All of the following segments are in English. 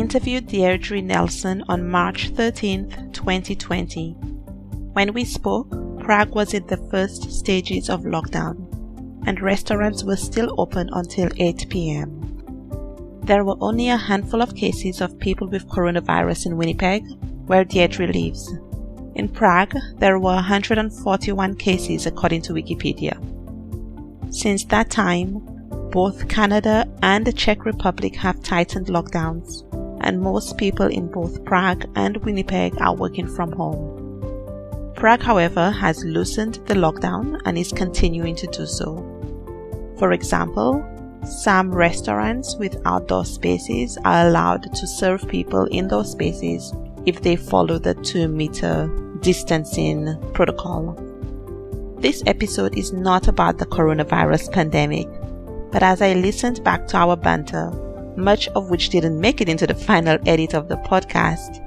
interviewed Deirdre Nelson on March 13th, 2020. When we spoke, Prague was in the first stages of lockdown, and restaurants were still open until 8 p.m. There were only a handful of cases of people with coronavirus in Winnipeg, where Deirdre lives. In Prague, there were 141 cases according to Wikipedia. Since that time, both Canada and the Czech Republic have tightened lockdowns, and most people in both Prague and Winnipeg are working from home. Prague, however, has loosened the lockdown and is continuing to do so. For example, some restaurants with outdoor spaces are allowed to serve people in those spaces if they follow the 2-meter distancing protocol. This episode is not about the coronavirus pandemic, but as I listened back to our banter, much of which didn't make it into the final edit of the podcast,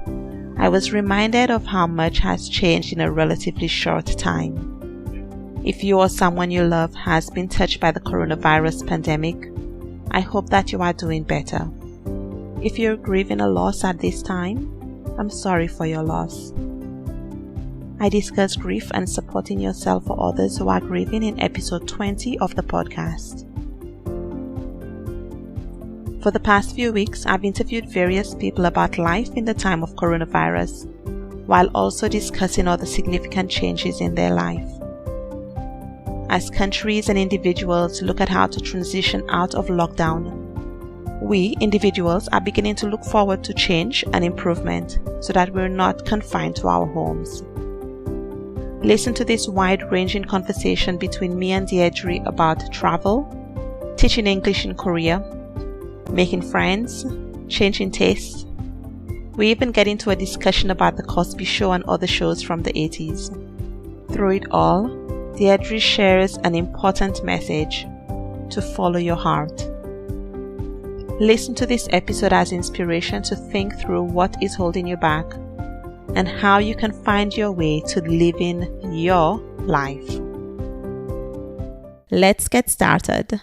I was reminded of how much has changed in a relatively short time. If you or someone you love has been touched by the coronavirus pandemic, I hope that you are doing better. If you're grieving a loss at this time, I'm sorry for your loss. I discuss grief and supporting yourself for others who are grieving in episode 20 of the podcast. For the past few weeks, I've interviewed various people about life in the time of coronavirus, while also discussing other significant changes in their life. As countries and individuals look at how to transition out of lockdown, we, individuals, are beginning to look forward to change and improvement so that we're not confined to our homes. Listen to this wide-ranging conversation between me and Deirdre about travel, teaching English in Korea, making friends, changing tastes. We even get into a discussion about the Cosby Show and other shows from the 80s. Through it all, Deirdre shares an important message: to follow your heart. Listen to this episode as inspiration to think through what is holding you back and how you can find your way to living your life. Let's get started.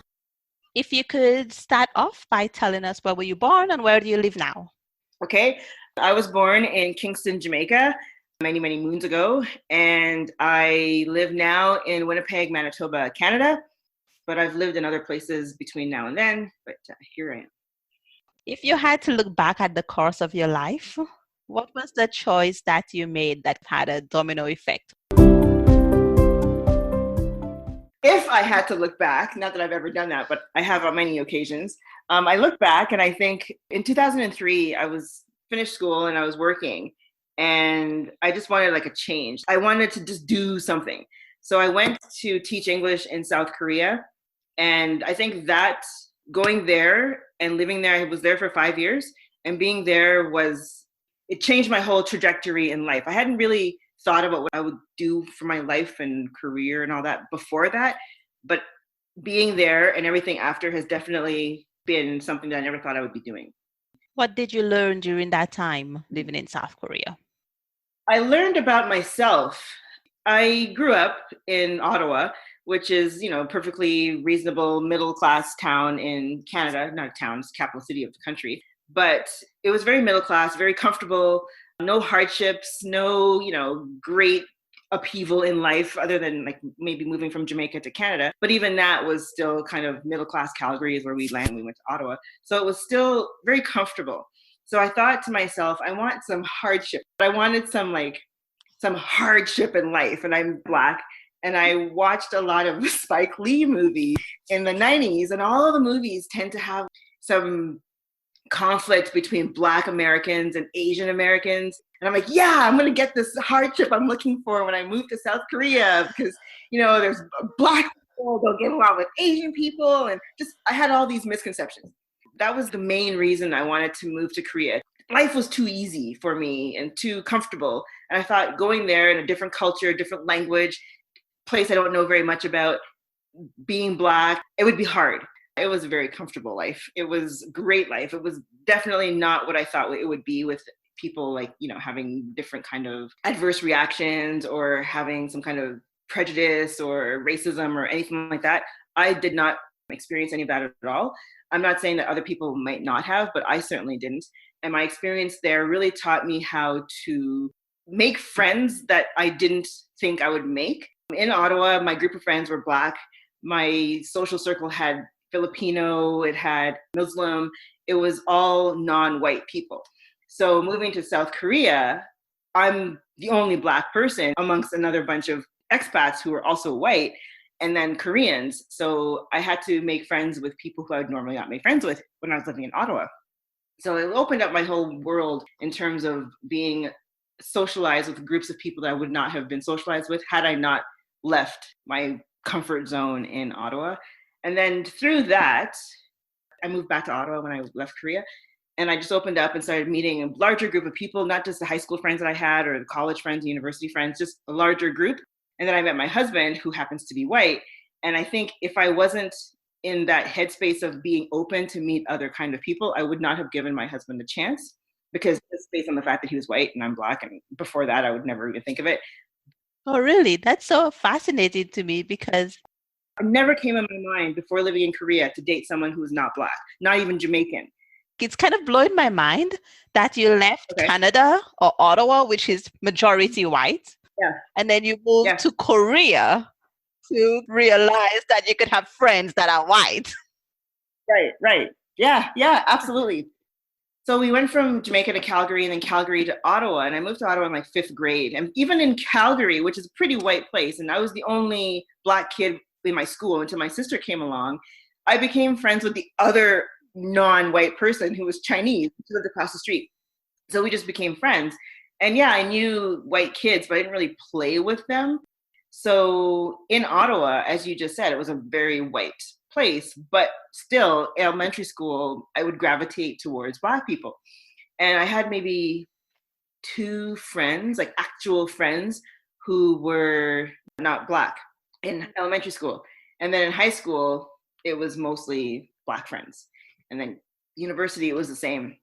If you could start off by telling us, where were you born and where do you live now? Okay, I was born in Kingston, Jamaica, many moons ago, and I live now in Winnipeg, Manitoba, Canada, but I've lived in other places between now and then, but here I am. If you had to look back at the course of your life, what was the choice that you made that had a domino effect? If I had to look back, not that I've ever done that, but I have on many occasions, I look back and I think in 2003, I was finished school and I was working and I just wanted like a change. I wanted to just do something. So I went to teach English in South Korea. And I think that going there and living there, I was there for 5 years, and being there it changed my whole trajectory in life. I hadn't really thought about what I would do for my life and career and all that before that, but being there and everything after has definitely been something that I never thought I would be doing. What did you learn during that time living in South Korea? I learned about myself. I grew up in Ottawa, which is, perfectly reasonable middle-class town in Canada. Not a town, it's the capital city of the country. But it was very middle class, very comfortable, no hardships, no, great upheaval in life other than like maybe moving from Jamaica to Canada. But even that was still kind of middle class. Calgary is where we land. We went to Ottawa. So it was still very comfortable. So I thought to myself, I want some hardship. I wanted some hardship in life, and I'm Black. And I watched a lot of Spike Lee movies in the 90s, and all of the movies tend to have some conflict between Black Americans and Asian Americans. And I'm like, yeah, I'm going to get this hardship I'm looking for when I move to South Korea, because, there's Black people don't get along with Asian people. And I had all these misconceptions. That was the main reason I wanted to move to Korea. Life was too easy for me and too comfortable. And I thought going there in a different culture, different language, place I don't know very much about, being Black, it would be hard. It was a very comfortable life. It was a great life. It was definitely not what I thought it would be, with people like, having different kind of adverse reactions or having some kind of prejudice or racism or anything like that. I did not experience any of that at all. I'm not saying that other people might not have, but I certainly didn't. And my experience there really taught me how to make friends that I didn't think I would make. In Ottawa, my group of friends were Black. My social circle had Filipino, it had Muslim. It was all non-white people. So moving to South Korea, I'm the only Black person amongst another bunch of expats who were also white, and then Koreans. So I had to make friends with people who I would normally not make friends with when I was living in Ottawa. So it opened up my whole world in terms of being socialized with groups of people that I would not have been socialized with had I not left my comfort zone in Ottawa. And then through that, I moved back to Ottawa when I left Korea. And I just opened up and started meeting a larger group of people, not just the high school friends that I had or the college friends, university friends, just a larger group. And then I met my husband, who happens to be white. And I think if I wasn't in that headspace of being open to meet other kind of people, I would not have given my husband a chance, because it's based on the fact that he was white and I'm Black. And before that, I would never even think of it. Oh, really? That's so fascinating to me, because it never came in my mind before living in Korea to date someone who was not Black, not even Jamaican. it's kind of blowing my mind that you left Canada or Ottawa, which is majority white. Yeah. And then you moved to Korea to realize that you could have friends that are white. Right. Yeah, absolutely. So we went from Jamaica to Calgary and then Calgary to Ottawa. And I moved to Ottawa in like 5th grade. And even in Calgary, which is a pretty white place, and I was the only Black kid in my school until my sister came along, I became friends with the other non-white person who was Chinese, who lived across the street. So we just became friends. And yeah, I knew white kids, but I didn't really play with them. So in Ottawa, as you just said, it was a very white place, but still, elementary school, I would gravitate towards Black people. And I had maybe 2 friends, like actual friends, who were not Black in elementary school. And then in high school, it was mostly Black friends. And then university, it was the same.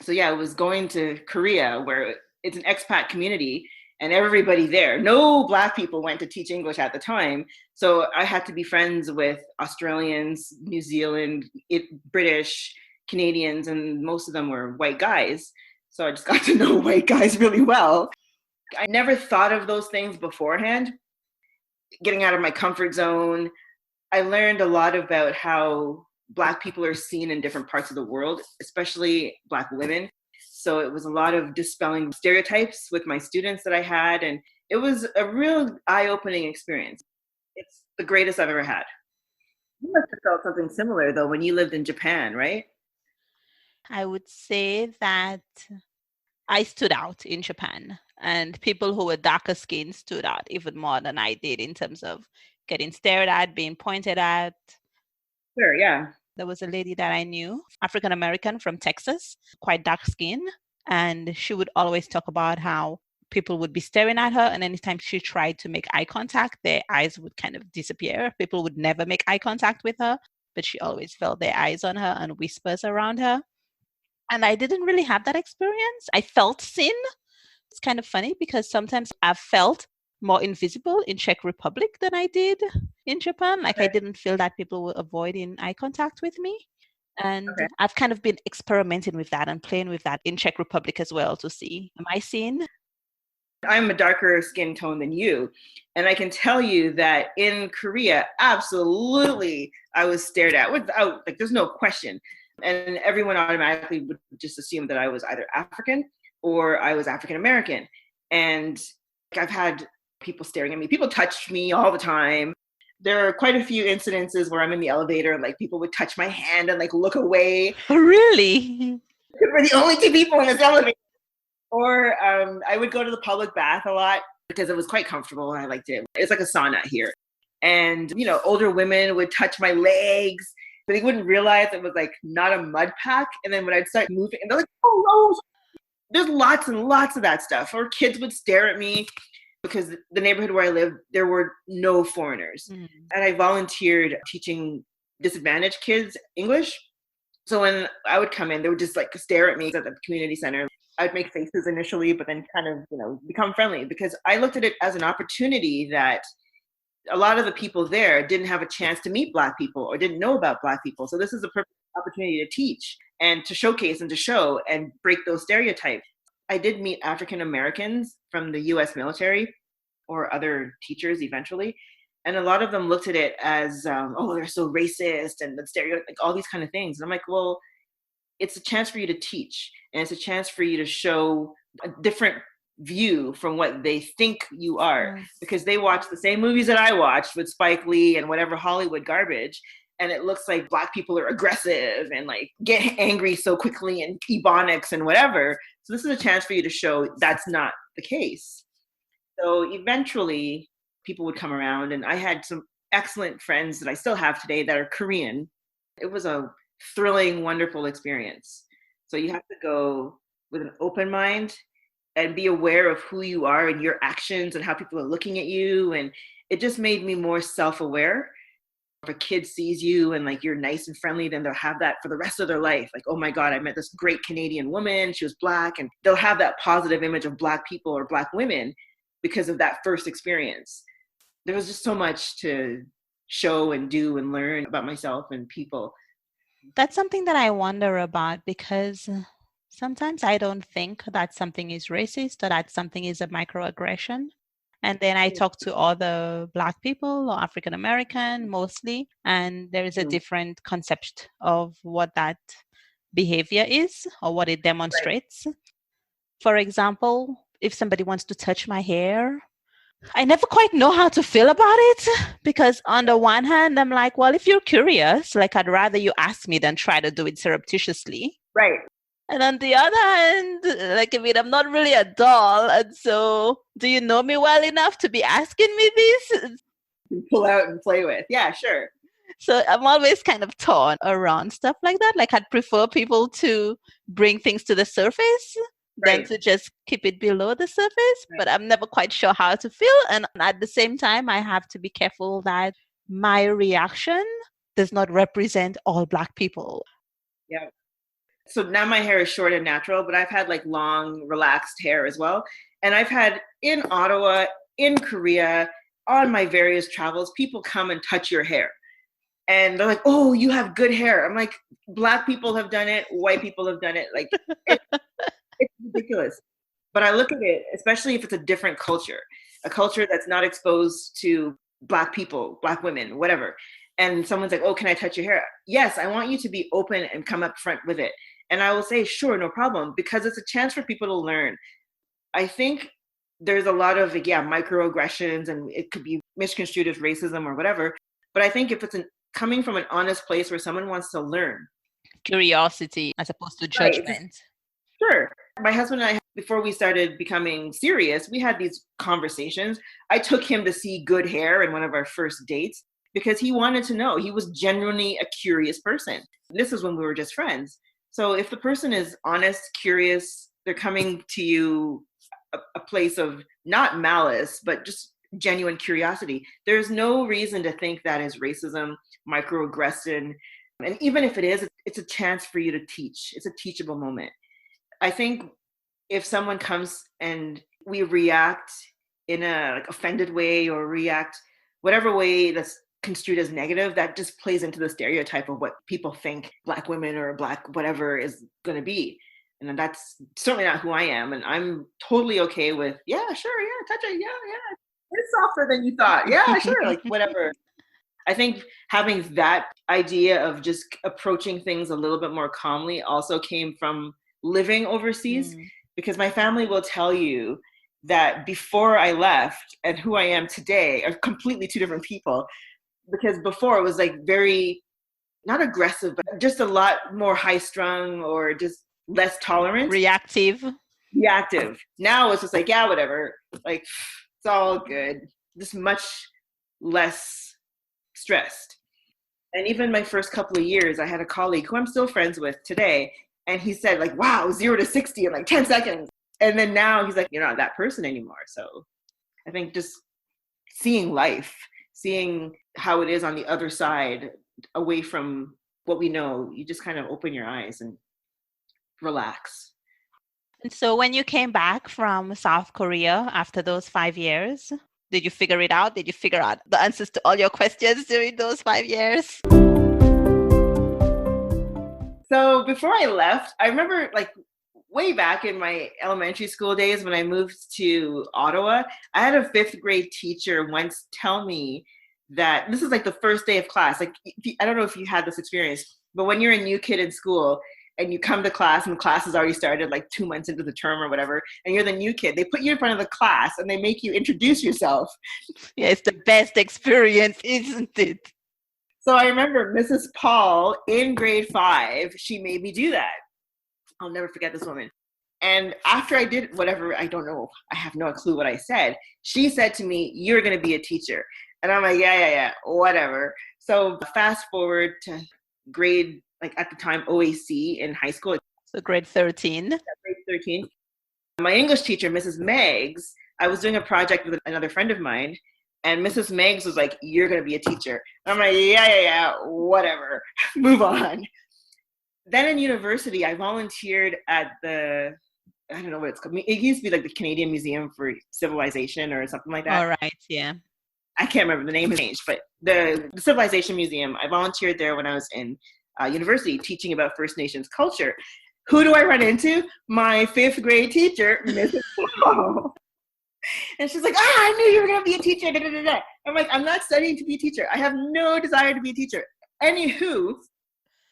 So yeah, I was going to Korea, where it's an expat community, and everybody there, no Black people went to teach English at the time. So I had to be friends with Australians, New Zealand, British, Canadians, and most of them were white guys. So I just got to know white guys really well. I never thought of those things beforehand. Getting out of my comfort zone, I learned a lot about how Black people are seen in different parts of the world, especially Black women. So it was a lot of dispelling stereotypes with my students that I had. And it was a real eye-opening experience. It's the greatest I've ever had. You must have felt something similar, though, when you lived in Japan, right? I would say that I stood out in Japan, and people who were darker skinned stood out even more than I did in terms of getting stared at, being pointed at. Sure, yeah. There was a lady that I knew, African American from Texas, quite dark skinned, and she would always talk about how people would be staring at her, and anytime she tried to make eye contact, their eyes would kind of disappear. People would never make eye contact with her, but she always felt their eyes on her and whispers around her. And I didn't really have that experience. I felt seen. It's kind of funny because sometimes I've felt more invisible in Czech Republic than I did in Japan. Like I didn't feel that people were avoiding eye contact with me. And I've kind of been experimenting with that and playing with that in Czech Republic as well to see, am I seen? I'm a darker skin tone than you. And I can tell you that in Korea, absolutely, I was stared at without, like, there's no question. And everyone automatically would just assume that I was either African or I was African American. And I've had people staring at me. People touch me all the time. There are quite a few incidences where I'm in the elevator and like people would touch my hand and like look away. Oh, really? We're the only 2 people in this elevator. Or I would go to the public bath a lot because it was quite comfortable and I liked it. It's like a sauna here. And, you know, older women would touch my legs, but they wouldn't realize it was like not a mud pack. And then when I'd start moving, and they're like, oh, no. There's lots and lots of that stuff. Or kids would stare at me because the neighborhood where I lived, there were no foreigners. Mm. And I volunteered teaching disadvantaged kids English. So when I would come in, they would just like stare at me at the community center. I'd make faces initially, but then kind of, you know, become friendly because I looked at it as an opportunity that a lot of the people there didn't have a chance to meet Black people or didn't know about Black people. So this is a perfect opportunity to teach and to showcase and to show and break those stereotypes. I did meet African Americans from the US military or other teachers eventually. And a lot of them looked at it as, oh, they're so racist and the stereotype, like all these kind of things. And I'm like, well, it's a chance for you to teach, and it's a chance for you to show a different view from what they think you are, because they watch the same movies that I watched with Spike Lee and whatever Hollywood garbage. And it looks like Black people are aggressive and like get angry so quickly and ebonics and whatever. So this is a chance for you to show that's not the case. So eventually people would come around, and I had some excellent friends that I still have today that are Korean. It was a thrilling, wonderful experience. So you have to go with an open mind and be aware of who you are and your actions and how people are looking at you. And it just made me more self-aware. If a kid sees you and like you're nice and friendly, then they'll have that for the rest of their life. Like, oh my God, I met this great Canadian woman. She was Black. And they'll have that positive image of Black people or Black women because of that first experience. There was just so much to show and do and learn about myself and people. That's something that I wonder about, because sometimes I don't think that something is racist or that something is a microaggression. And then I talk to other Black people or African American mostly, and there is a different concept of what that behavior is or what it demonstrates. Right. For example, if somebody wants to touch my hair, I never quite know how to feel about it, because on the one hand, I'm like, well, if you're curious, like I'd rather you ask me than try to do it surreptitiously. Right. And on the other hand, like, I mean, I'm not really a doll. And so do you know me well enough to be asking me this? Pull out and play with. Yeah, sure. So I'm always kind of torn around stuff like that. Like I'd prefer people to bring things to the surface than to just keep it below the surface. But I'm never quite sure how to feel. And at the same time, I have to be careful that my reaction does not represent all Black people. Yeah. So now my hair is short and natural, but I've had like long, relaxed hair as well. And I've had in Ottawa, in Korea, on my various travels, people come and touch your hair. And they're like, oh, you have good hair. I'm like, Black people have done it. White people have done it. Like, it's ridiculous. But I look at it, especially if it's a different culture, a culture that's not exposed to Black people, Black women, whatever. And someone's like, oh, can I touch your hair? Yes, I want you to be open and come up front with it. And I will say, sure, no problem, because it's a chance for people to learn. I think there's a lot of, microaggressions, and it could be misconstrued as racism or whatever. But I think if it's coming from an honest place where someone wants to learn. Curiosity as opposed to judgment. Right. Sure. My husband and I, before we started becoming serious, we had these conversations. I took him to see good hair in one of our first dates because he wanted to know. He was genuinely a curious person. This is when we were just friends. So if the person is honest, curious, they're coming to you a place of not malice, but just genuine curiosity. There's no reason to think that is racism, microaggression. And even if it is, it's a chance for you to teach. It's a teachable moment. I think if someone comes and we react in a offended way or react whatever way that's construed as negative, that just plays into the stereotype of what people think Black women or Black whatever is going to be. And that's certainly not who I am. And I'm totally okay with, yeah, sure, yeah, touch it, yeah. It's softer than you thought. Yeah, sure, like whatever. I think having that idea of just approaching things a little bit more calmly also came from living overseas, because my family will tell you that before I left and who I am today are completely two different people. Because before it was like very, not aggressive, but just a lot more high strung or just less tolerant. Reactive. Now it's just like, yeah, whatever. Like, it's all good. Just much less stressed. And even my first couple of years, I had a colleague who I'm still friends with today. And he said like, wow, 0 to 60 in like 10 seconds. And then now he's like, you're not that person anymore. So I think just seeing life, seeing how it is on the other side, away from what we know, you just kind of open your eyes and relax. And so when you came back from South Korea after those 5 years, did you figure it out? Did you figure out the answers to all your questions during those 5 years? So before I left, I remember like way back in my elementary school days when I moved to Ottawa, I had a fifth grade teacher once tell me that this is like the first day of class. Like, I don't know if you had this experience, but when you're a new kid in school and you come to class and class has already started like 2 months into the term or whatever, and you're the new kid, they put you in front of the class and they make you introduce yourself. Yeah, it's the best experience, isn't it? So I remember Mrs. Paul in grade 5, she made me do that. I'll never forget this woman. And after I did whatever, I don't know, I have no clue what I said. She said to me, "You're going to be a teacher." And I'm like, yeah, whatever. So fast forward to grade, like at the time, OAC in high school. So grade 13. Grade 13. My English teacher, Mrs. Meggs, I was doing a project with another friend of mine. And Mrs. Meggs was like, "You're going to be a teacher." And I'm like, yeah, whatever. Move on. Then in university, I volunteered at I don't know what it's called. It used to be like the Canadian Museum for Civilization or something like that. All right, yeah. I can't remember, the name has changed, but the Civilization Museum, I volunteered there when I was in university teaching about First Nations culture. Who do I run into? My fifth grade teacher, Mrs. Paul. And she's like, I knew you were going to be a teacher. Da, da, da, da. I'm like, I'm not studying to be a teacher. I have no desire to be a teacher. Anywho,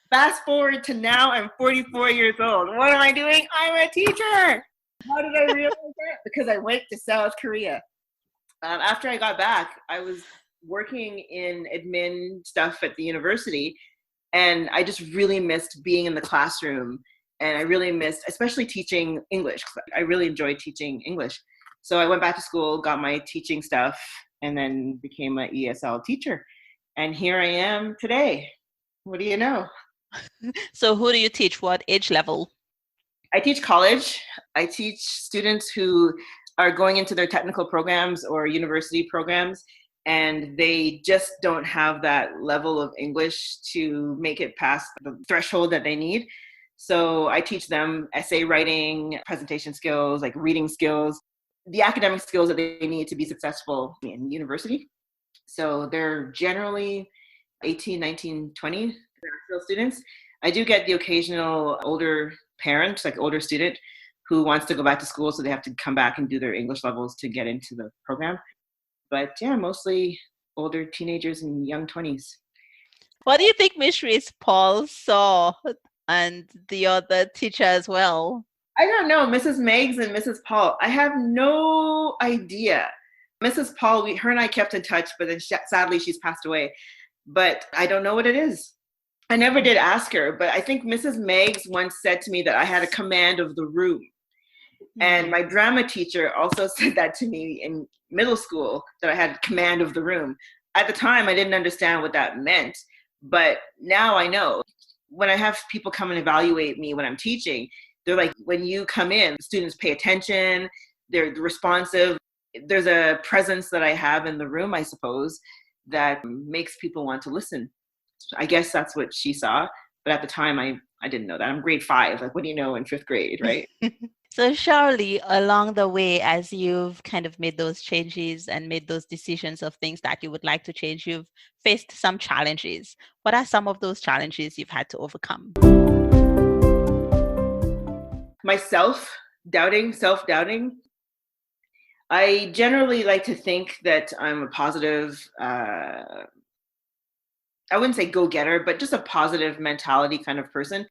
fast forward to now, I'm 44 years old. What am I doing? I'm a teacher. How did I realize that? Because I went to South Korea. After I got back, I was working in admin stuff at the university, and I just really missed being in the classroom. And I really missed, especially teaching English. I really enjoyed teaching English. So I went back to school, got my teaching stuff, and then became an ESL teacher. And here I am today. What do you know? So who do you teach? What age level? I teach college. I teach students who are going into their technical programs or university programs, and they just don't have that level of English to make it past the threshold that they need. So I teach them essay writing, presentation skills, like reading skills, the academic skills that they need to be successful in university. So they're generally 18, 19, 20. They're still students. I do get the occasional older parent, like older student, who wants to go back to school, so they have to come back and do their English levels to get into the program. But yeah, mostly older teenagers and young 20s. What do you think Miss Paul saw and the other teacher as well? I don't know, Mrs. Meggs and Mrs. Paul. I have no idea. Mrs. Paul, her and I kept in touch, but then sadly she's passed away. But I don't know what it is. I never did ask her, but I think Mrs. Meggs once said to me that I had a command of the room. And my drama teacher also said that to me in middle school, that I had command of the room. At the time, I didn't understand what that meant, but now I know. When I have people come and evaluate me when I'm teaching, they're like, when you come in, students pay attention, they're responsive. There's a presence that I have in the room, I suppose, that makes people want to listen. I guess that's what she saw. But at the time, I didn't know that. I'm grade 5. Like, what do you know in 5th grade, right? So surely along the way, as you've kind of made those changes and made those decisions of things that you would like to change, you've faced some challenges. What are some of those challenges you've had to overcome? My self-doubting. I generally like to think that I'm a positive, I wouldn't say go-getter, but just a positive mentality kind of person.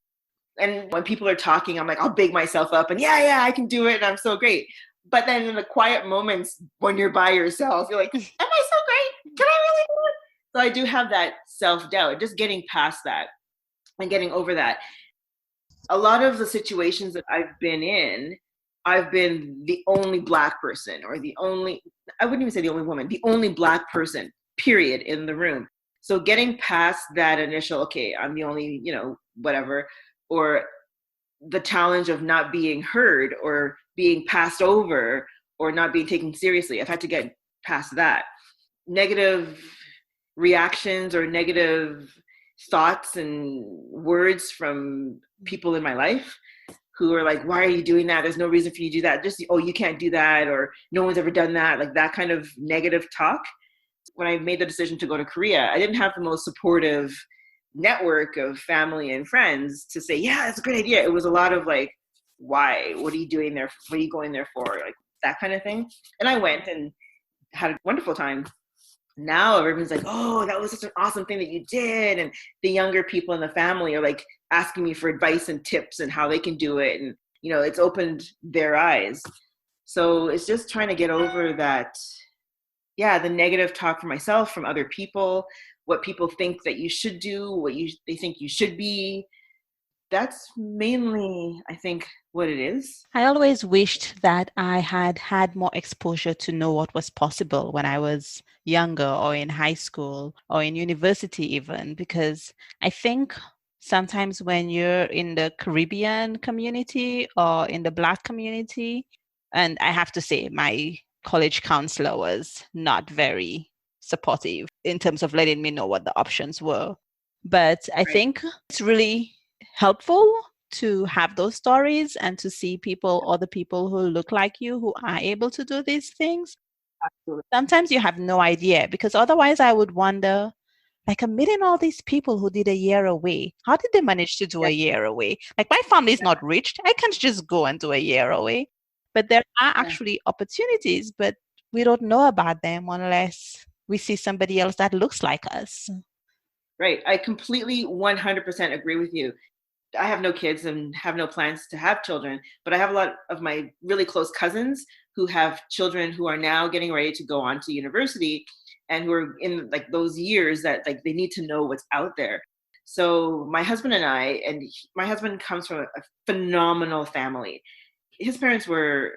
And when people are talking, I'm like, I'll big myself up and yeah, I can do it. And I'm so great. But then in the quiet moments when you're by yourself, you're like, am I so great? Can I really do it? So I do have that self-doubt, just getting past that and getting over that. A lot of the situations that I've been in, I've been the only Black person or I wouldn't even say the only woman, the only Black person, period, in the room. So getting past that initial, okay, I'm the only, whatever, or the challenge of not being heard or being passed over or not being taken seriously. I've had to get past that. Negative reactions or negative thoughts and words from people in my life who are like, why are you doing that? There's no reason for you to do that. Just, oh, you can't do that, or no one's ever done that. Like that kind of negative talk. When I made the decision to go to Korea, I didn't have the most supportive network of family and friends to say, yeah, that's a great idea. It was a lot of like, why? What are you doing there? What are you going there for? Like that kind of thing. And I went and had a wonderful time. Now everyone's like, oh, that was such an awesome thing that you did. And the younger people in the family are like asking me for advice and tips and how they can do it. And, you know, it's opened their eyes. So it's just trying to get over that, yeah, the negative talk for myself, from other people, what people think that you should do, they think you should be. That's mainly, I think, what it is. I always wished that I had had more exposure to know what was possible when I was younger or in high school or in university even, because I think sometimes when you're in the Caribbean community or in the Black community, and I have to say my college counselor was not very supportive in terms of letting me know what the options were. But I think it's really helpful to have those stories and to see other people who look like you, who are able to do these things. Absolutely. Sometimes you have no idea, because otherwise I would wonder, like, I'm meeting all these people who did a year away. How did they manage to do a year away? Like, my family is not rich. I can't just go and do a year away. But there are actually opportunities, but we don't know about them unless we see somebody else that looks like us. Right. I completely 100% agree with you. I have no kids and have no plans to have children, but I have a lot of my really close cousins who have children who are now getting ready to go on to university and who are in like those years that like they need to know what's out there. So my husband and my husband comes from a phenomenal family. His parents were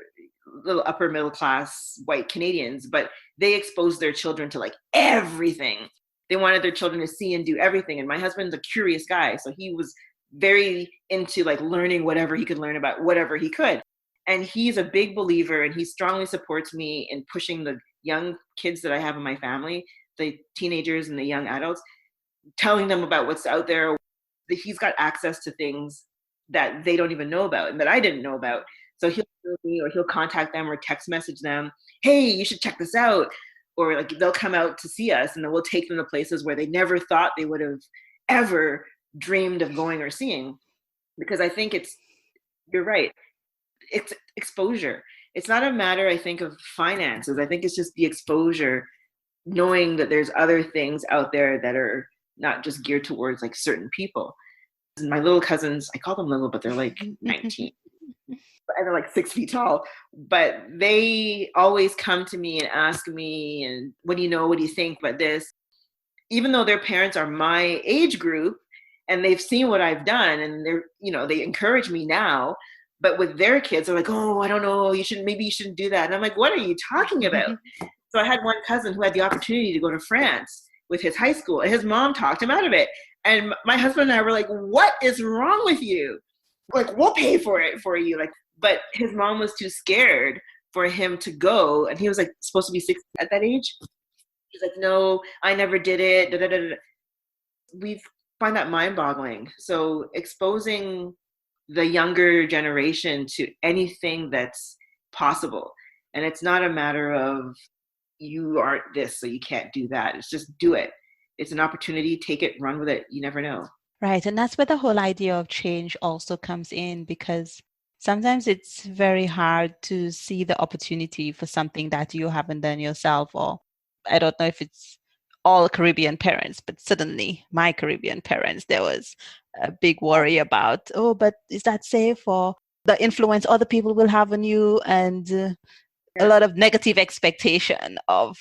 little upper middle class white Canadians, but they exposed their children to like everything. They wanted their children to see and do everything. And my husband's a curious guy, so he was very into like learning whatever he could learn about whatever he could. And he's a big believer, and he strongly supports me in pushing the young kids that I have in my family, the teenagers and the young adults, telling them about what's out there. He's got access to things that they don't even know about and that I didn't know about. So he'll tell me, or he'll contact them or text message them, hey, you should check this out. Or like they'll come out to see us, and then we'll take them to places where they never thought they would have ever dreamed of going or seeing. Because I think you're right, it's exposure. It's not a matter, I think, of finances. I think it's just the exposure, knowing that there's other things out there that are not just geared towards like certain people. And my little cousins, I call them little, but they're like 19. And they're like 6 feet tall, but they always come to me and ask me, and what do you think about this? Even though their parents are my age group and they've seen what I've done, and they encourage me now, but with their kids, they're like, oh, I don't know, maybe you shouldn't do that. And I'm like, what are you talking about? So I had one cousin who had the opportunity to go to France with his high school, and his mom talked him out of it. And my husband and I were like, what is wrong with you? Like, we'll pay for it for you. Like, but his mom was too scared for him to go. And he was like supposed to be 6 at that age. He's like, no, I never did it. Da, da, da, da. We find that mind-boggling. So exposing the younger generation to anything that's possible. And it's not a matter of you aren't this, so you can't do that. It's just do it. It's an opportunity. Take it, run with it. You never know. Right. And that's where the whole idea of change also comes in, because sometimes it's very hard to see the opportunity for something that you haven't done yourself. Or I don't know if it's all Caribbean parents, but suddenly my Caribbean parents, there was a big worry about, oh, but is that safe? Or the influence other people will have on you, and a lot of negative expectation of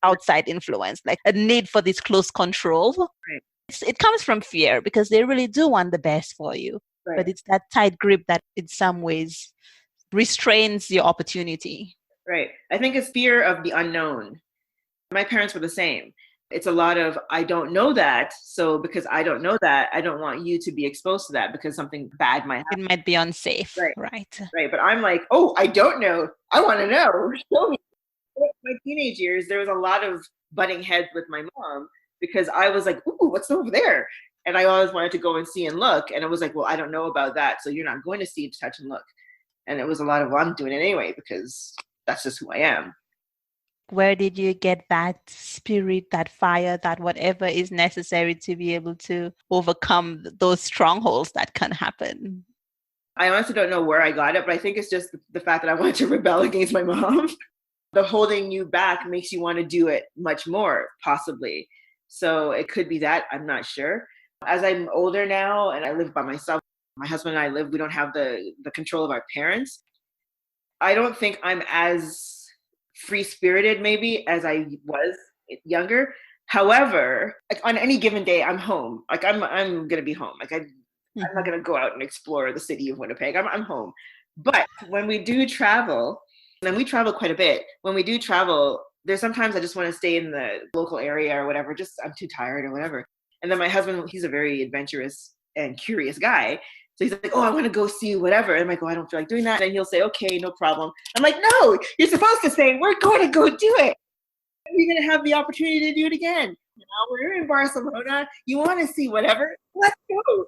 outside influence, like a need for this close control. Right. It comes from fear, because they really do want the best for you. Right. But it's that tight grip that in some ways restrains your opportunity. Right. I think it's fear of the unknown. My parents were the same. It's a lot of, I don't know that. So because I don't know that, I don't want you to be exposed to that, because something bad might happen. It might be unsafe. Right. Right. But I'm like, oh, I don't know. I want to know. Show me. In my teenage years, there was a lot of butting heads with my mom, because I was like, ooh, what's over there? And I always wanted to go and see and look. And it was like, well, I don't know about that, so you're not going to see, touch, and look. And it was a lot of, well, I'm doing it anyway, because that's just who I am. where did you get that spirit, that fire, that whatever is necessary to be able to overcome those strongholds that can happen? I honestly don't know where I got it, but I think it's just the fact that I wanted to rebel against my mom. The holding you back makes you want to do it much more, possibly. So it could be that, I'm not sure. As I'm older now and I live by myself, my husband and I live, we don't have the control of our parents. I don't think I'm as free-spirited maybe as I was younger. However, like on any given day, I'm home. Like I'm gonna be home. Like I'm not gonna go out and explore the city of Winnipeg. I'm home. But when we do travel, and we travel quite a bit, when we do travel, there's sometimes I just want to stay in the local area or whatever. Just I'm too tired or whatever. And then my husband, he's a very adventurous and curious guy. So he's like, oh, I want to go see whatever. And I'm like, oh, I don't feel like doing that. And he'll say, okay, no problem. I'm like, no, you're supposed to say, we're going to go do it. You're going to have the opportunity to do it again. You know, we're in Barcelona. You want to see whatever? Let's go.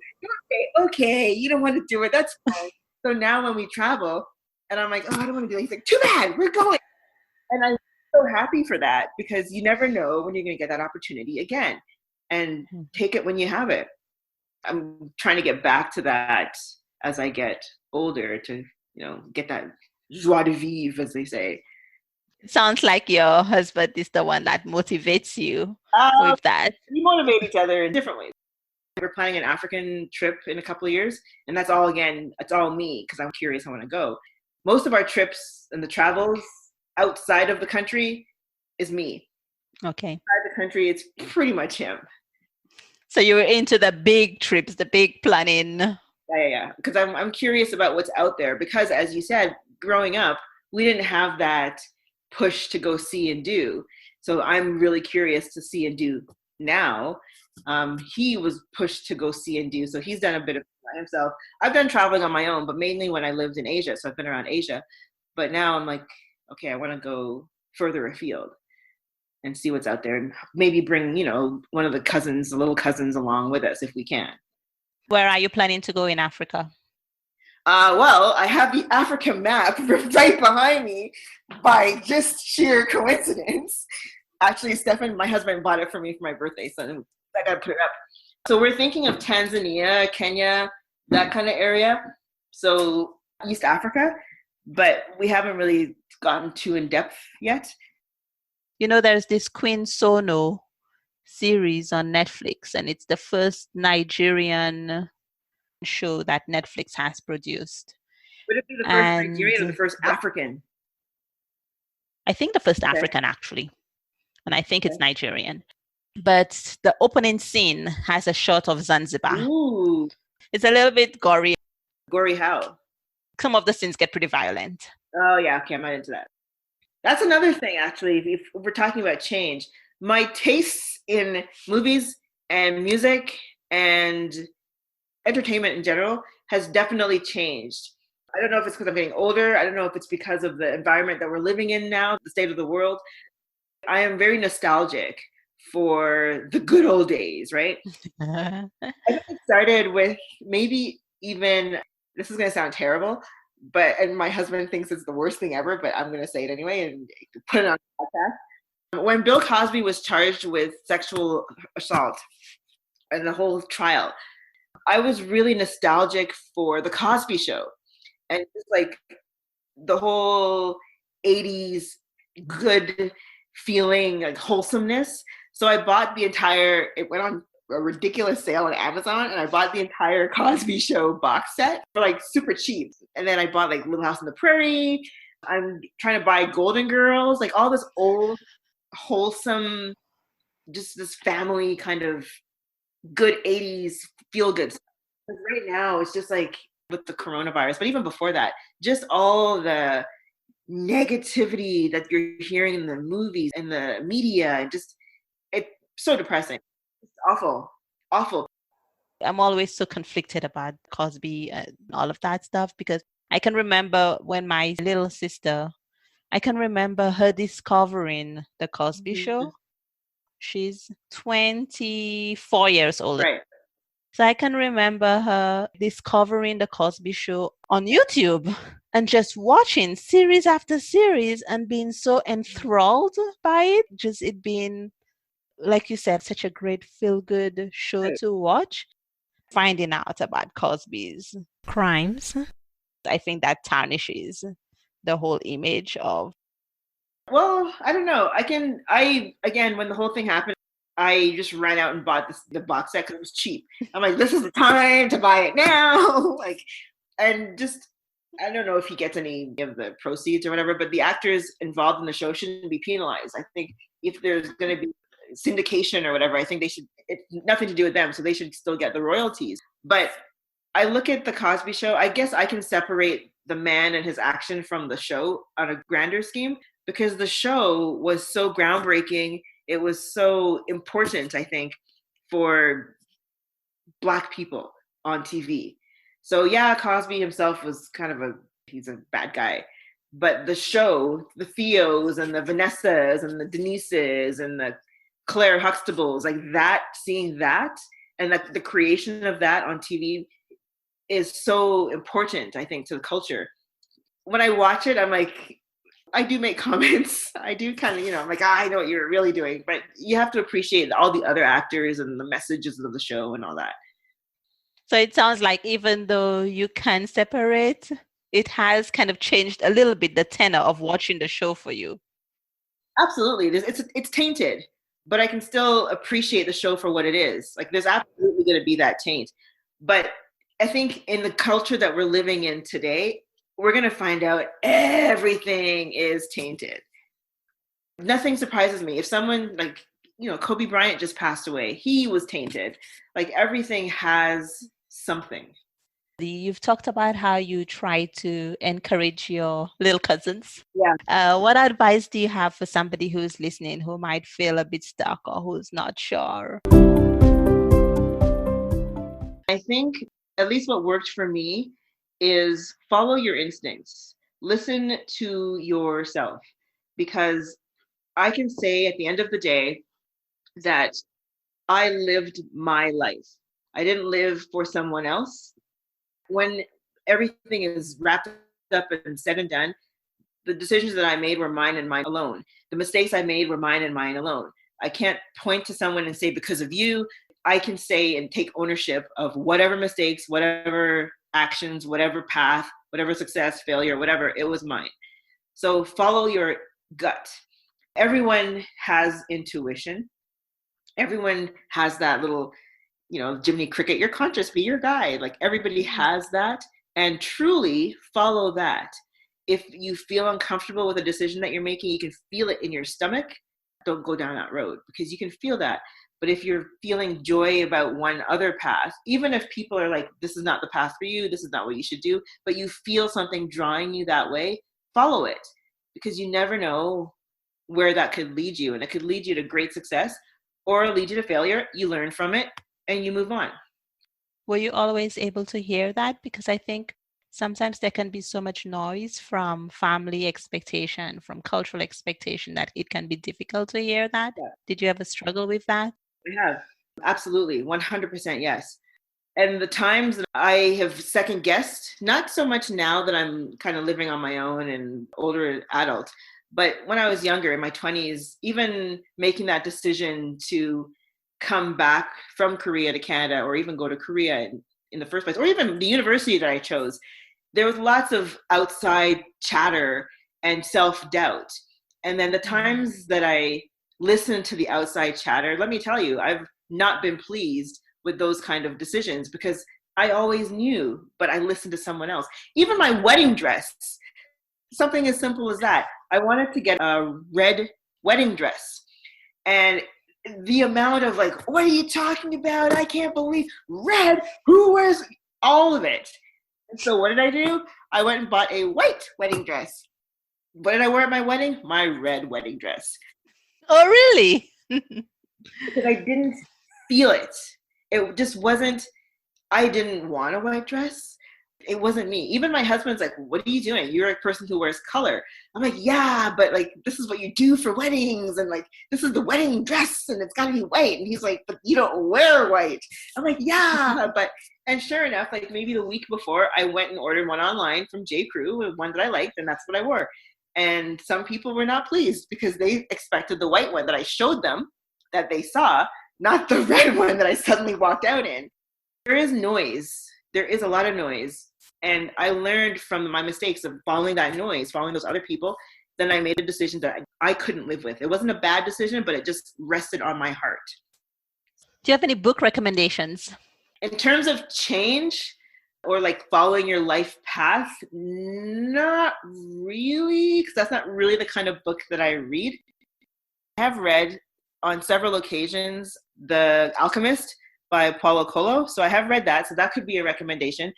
Okay, you don't want to do it. That's fine. So now when we travel, and I'm like, oh, I don't want to do it. He's like, too bad, we're going. And I'm so happy for that because you never know when you're going to get that opportunity again. And take it when you have it. I'm trying to get back to that as I get older to, get that joie de vivre, as they say. It sounds like your husband is the one that motivates you with that. We motivate each other in different ways. We're planning an African trip in a couple of years, and that's all it's all me because I'm curious, I want to go. Most of our trips and the travels outside of the country is me. Okay. Outside the country, it's pretty much him. So you were into the big trips, the big planning. Yeah. Because I'm curious about what's out there. Because as you said, growing up, we didn't have that push to go see and do. So I'm really curious to see and do now. He was pushed to go see and do. So he's done a bit of it by himself. I've done traveling on my own, but mainly when I lived in Asia. So I've been around Asia. But now I'm like, okay, I want to go further afield and see what's out there and maybe bring, one of the little cousins along with us if we can. Where are you planning to go in Africa? Well, I have the Africa map right behind me by just sheer coincidence. Actually, Stefan, my husband, bought it for me for my birthday, so I got to put it up. So we're thinking of Tanzania, Kenya, that kind of area. So East Africa, but we haven't really gotten too in depth yet. There's this Queen Sono series on Netflix, and it's the first Nigerian show that Netflix has produced. Would it be the first Nigerian or the first African? I think the first African, actually. And I think it's Nigerian. But the opening scene has a shot of Zanzibar. Ooh. It's a little bit gory. Gory how? Some of the scenes get pretty violent. Oh, yeah. Okay, I'm not into that. That's another thing, actually, if we're talking about change. My tastes in movies and music and entertainment in general has definitely changed. I don't know if it's because I'm getting older. I don't know if it's because of the environment that we're living in now, the state of the world. I am very nostalgic for the good old days, right? I think it started with maybe even, this is going to sound terrible, and my husband thinks it's the worst thing ever, but I'm going to say it anyway and put it on the podcast. When Bill Cosby was charged with sexual assault and the whole trial, I was really nostalgic for the Cosby Show and just like the whole 80s good feeling, like wholesomeness. So I bought it went on a ridiculous sale on Amazon, and I bought the entire Cosby Show box set for like super cheap. And then I bought like Little House on the Prairie. I'm trying to buy Golden Girls, like all this old, wholesome, just this family kind of good 80s feel good stuff. Right now, it's just like with the coronavirus, but even before that, just all the negativity that you're hearing in the movies and the media, and just it's so depressing. It's awful. I'm always so conflicted about Cosby and all of that stuff because I can remember when my little sister, I can remember her discovering the Cosby Show. She's 24 years old. Right. So I can remember her discovering the Cosby Show on YouTube. and just watching series after series and being so enthralled by it, just it being, like you said, such a great feel-good show Right. to watch. Finding out about Cosby's crimes, I think that tarnishes the whole image of. Well, I don't know. Again, when the whole thing happened, I just ran out and bought the box set because it was cheap. I'm like, this is the time to buy it now. Like, and just, I don't know if he gets any of the proceeds or whatever, but the actors involved in the show shouldn't be penalized. I think if there's going to be syndication or whatever, I think they should, it's nothing to do with them. So they should still get the royalties. But I look at the Cosby Show, I guess I can separate the man and his action from the show on a grander scheme, because the show was so groundbreaking. It was so important, I think, for Black people on TV. So yeah, Cosby himself was he's a bad guy. But the show, the Theos and the Vanessas and the Denises and the Claire Huxtables, like that, seeing that and the creation of that on TV is so important, I think, to the culture. When I watch it, I'm like, I do make comments. I do kind of, I'm like, I know what you're really doing, but you have to appreciate all the other actors and the messages of the show and all that. So it sounds like even though you can separate, it has kind of changed a little bit the tenor of watching the show for you. Absolutely. It's tainted, but I can still appreciate the show for what it is. Like, there's absolutely going to be that taint. But I think in the culture that we're living in today, we're going to find out everything is tainted. Nothing surprises me. If someone like, Kobe Bryant just passed away, he was tainted. Like, everything has something. You've talked about how you try to encourage your little cousins. Yeah. What advice do you have for somebody who's listening who might feel a bit stuck or who's not sure? I think at least what worked for me is follow your instincts. Listen to yourself, because I can say at the end of the day that I lived my life. I didn't live for someone else. When everything is wrapped up and said and done, the decisions that I made were mine and mine alone. The mistakes I made were mine and mine alone. I can't point to someone and say, because of you. I can say and take ownership of whatever mistakes, whatever actions, whatever path, whatever success, failure, whatever, it was mine. So follow your gut. Everyone has intuition. Everyone has that little, Jiminy Cricket, your conscious, be your guide. Like, everybody has that, and truly follow that. If you feel uncomfortable with a decision that you're making, you can feel it in your stomach. Don't go down that road, because you can feel that. But if you're feeling joy about one other path, even if people are like, this is not the path for you, this is not what you should do, but you feel something drawing you that way, follow it, because you never know where that could lead you. And it could lead you to great success or lead you to failure. You learn from it and you move on. Were you always able to hear that? Because I think sometimes there can be so much noise from family expectation, from cultural expectation, that it can be difficult to hear that. Yeah. Did you ever struggle with that? I have. Absolutely. 100% yes. And the times that I have second guessed, not so much now that I'm kind of living on my own and older adult, but when I was younger, in my 20s, even making that decision to come back from Korea to Canada, or even go to Korea in the first place, or even the university that I chose, there was lots of outside chatter and self-doubt. And then the times that I listened to the outside chatter, let me tell you, I've not been pleased with those kind of decisions, because I always knew, but I listened to someone else. Even my wedding dress, something as simple as that. I wanted to get a red wedding dress. And the amount of like, what are you talking about? I can't believe red. Who wears all of it? And so what did I do? I went and bought a white wedding dress. What did I wear at my wedding? My red wedding dress. Oh, really? Because I didn't feel it. It just wasn't, I didn't want a white dress. It wasn't me. Even my husband's like, what are you doing? You're a person who wears color. I'm like, yeah, but like, this is what you do for weddings. And like, this is the wedding dress and it's gotta be white. And he's like, but you don't wear white. I'm like, yeah, and sure enough, like maybe the week before I went and ordered one online from J. Crew, one that I liked, and that's what I wore. And some people were not pleased because they expected the white one that I showed them that they saw, not the red one that I suddenly walked out in. There is noise. There is a lot of noise. And I learned from my mistakes of following that noise, following those other people. Then I made a decision that I couldn't live with. It wasn't a bad decision, but it just rested on my heart. Do you have any book recommendations? In terms of change or like following your life path, not really, because that's not really the kind of book that I read. I have read on several occasions The Alchemist by Paulo Coelho. So I have read that. So that could be a recommendation.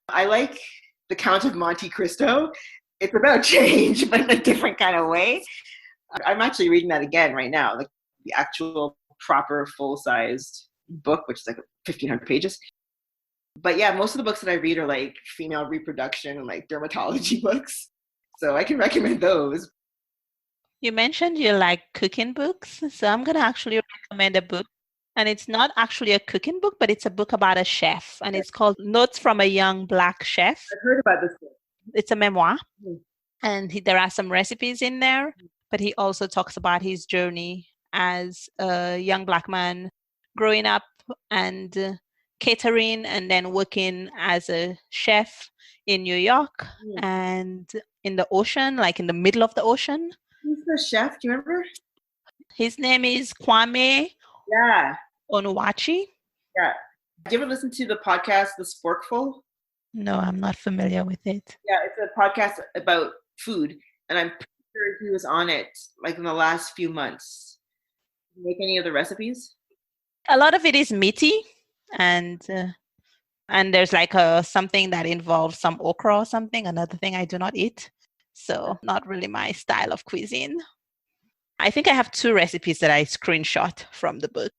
I like The Count of Monte Cristo. It's about change, but in a different kind of way. I'm actually reading that again right now, like the actual proper full-sized book, which is like 1,500 pages. But yeah, most of the books that I read are like female reproduction and like dermatology books. So I can recommend those. You mentioned you like cooking books. So I'm going to actually recommend a book. And it's not actually a cooking book, but it's a book about a chef. And it's called Notes from a Young Black Chef. I've heard about this book. It's a memoir. And there are some recipes in there. But he also talks about his journey as a young Black man growing up and catering and then working as a chef in New York and in the ocean, like in the middle of the ocean. Who's the chef? Do you remember? His name is Kwame Onuachi. Yeah. Do you ever listen to the podcast, The Sporkful? No, I'm not familiar with it. Yeah, it's a podcast about food. And I'm pretty sure he was on it like in the last few months. Make any of the recipes? A lot of it is meaty and there's like something that involves some okra or something, another thing I do not eat. So not really my style of cuisine. I think I have 2 recipes that I screenshot from the book.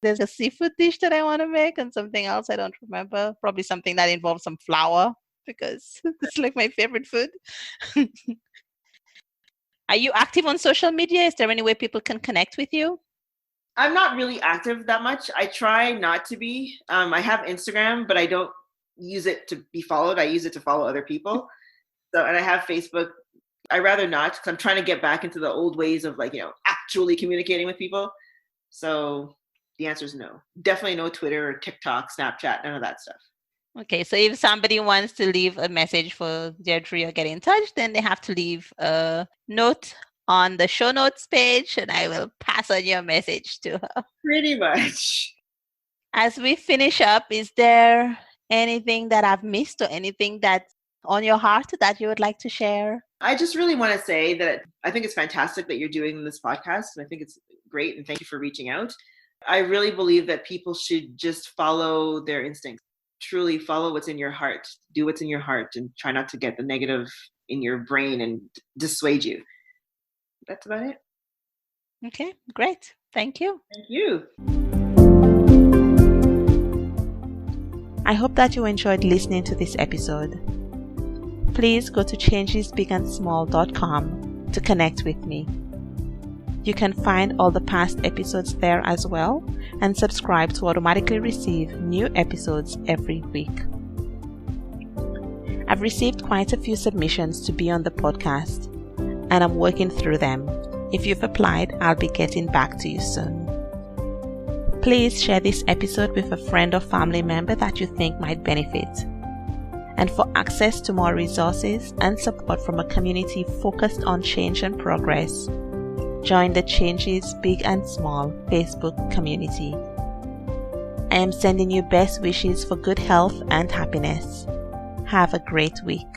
There's a seafood dish that I want to make and something else I don't remember. Probably something that involves some flour because it's like my favorite food. Are you active on social media? Is there any way people can connect with you? I'm not really active that much. I try not to be. I have Instagram, but I don't use it to be followed. I use it to follow other people. So, and I have Facebook. I rather not because I'm trying to get back into the old ways of like, actually communicating with people. So the answer is no. Definitely no Twitter or TikTok, Snapchat, none of that stuff. Okay, so if somebody wants to leave a message for Deirdre or get in touch, then they have to leave a note on the show notes page and I will pass on your message to her. Pretty much. As we finish up, is there anything that I've missed or anything that's on your heart that you would like to share? I just really want to say that I think it's fantastic that you're doing this podcast. And I think it's great. And thank you for reaching out. I really believe that people should just follow their instincts. Truly follow what's in your heart. Do what's in your heart and try not to get the negative in your brain and dissuade you. That's about it. Okay, great. Thank you. Thank you. I hope that you enjoyed listening to this episode. Please go to changesbigandsmall.com to connect with me. You can find all the past episodes there as well and subscribe to automatically receive new episodes every week. I've received quite a few submissions to be on the podcast and I'm working through them. If you've applied, I'll be getting back to you soon. Please share this episode with a friend or family member that you think might benefit. And for access to more resources and support from a community focused on change and progress, join the Changes Big and Small Facebook community. I am sending you best wishes for good health and happiness. Have a great week.